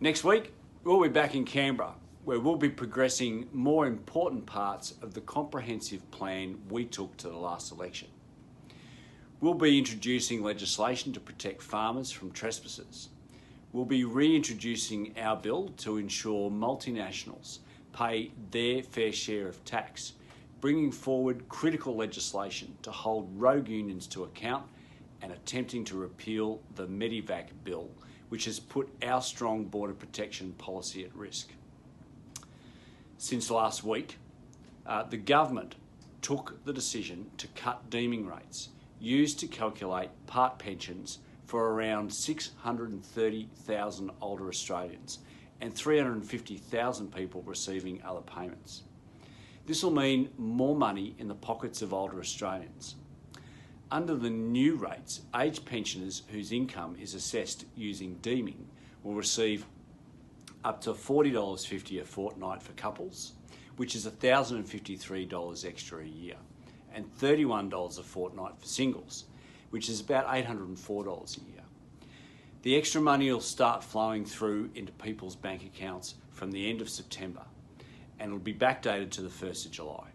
Next week, we'll be back in Canberra, where we'll be progressing more important parts of the comprehensive plan we took to the last election. We'll be introducing legislation to protect farmers from trespassers. We'll be reintroducing our bill to ensure multinationals pay their fair share of tax, bringing forward critical legislation to hold rogue unions to account and attempting to repeal the Medivac bill, which has put our strong border protection policy at risk. Since last week, the government took the decision to cut deeming rates used to calculate part pensions for around 630,000 older Australians and 350,000 people receiving other payments. This will mean more money in the pockets of older Australians. Under the new rates, aged pensioners whose income is assessed using deeming will receive up to $40.50 a fortnight for couples, which is $1,053 extra a year, and $31 a fortnight for singles, which is about $804 a year. The extra money will start flowing through into people's bank accounts from the end of September, and will be backdated to the 1st of July.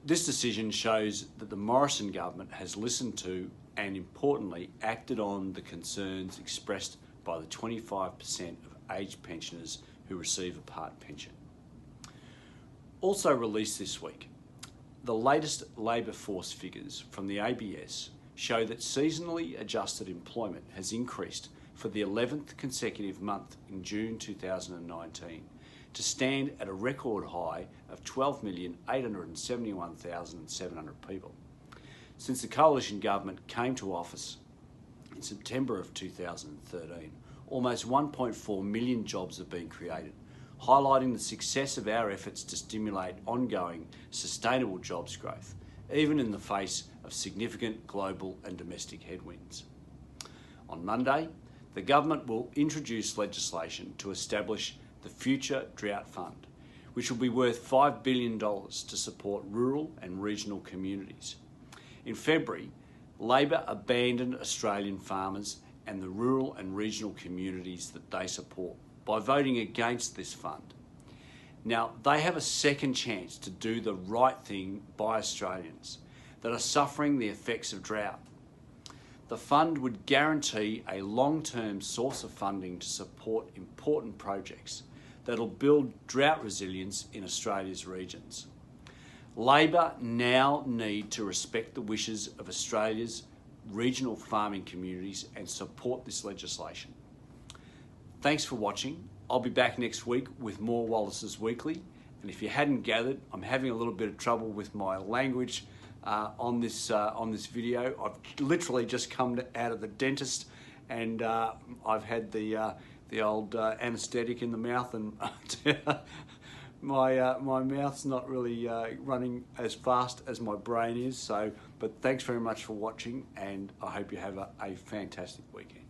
This decision shows that the Morrison government has listened to and, importantly, acted on the concerns expressed by the 25% of aged pensioners who receive a part pension. Also released this week, the latest labour force figures from the ABS show that seasonally adjusted employment has increased for the 11th consecutive month in June 2019 to stand at a record high of 12,871,700 people. Since the coalition government came to office in September of 2013, almost 1.4 million jobs have been created, highlighting the success of our efforts to stimulate ongoing, sustainable jobs growth, even in the face of significant global and domestic headwinds. On Monday, the government will introduce legislation to establish the Future Drought Fund, which will be worth $5 billion to support rural and regional communities. In February, Labor abandoned Australian farmers and the rural and regional communities that they support by voting against this fund. Now, they have a second chance to do the right thing by Australians that are suffering the effects of drought. The fund would guarantee a long-term source of funding to support important projects that'll build drought resilience in Australia's regions. Labor now need to respect the wishes of Australia's regional farming communities and support this legislation. Thanks for watching. I'll be back next week with more Wallace's Weekly. And if you hadn't gathered, I'm having a little bit of trouble with my language on this video. I've literally just come out of the dentist, and I've had the old anaesthetic in the mouth, and my mouth's not really running as fast as my brain is. But thanks very much for watching, and I hope you have a fantastic weekend.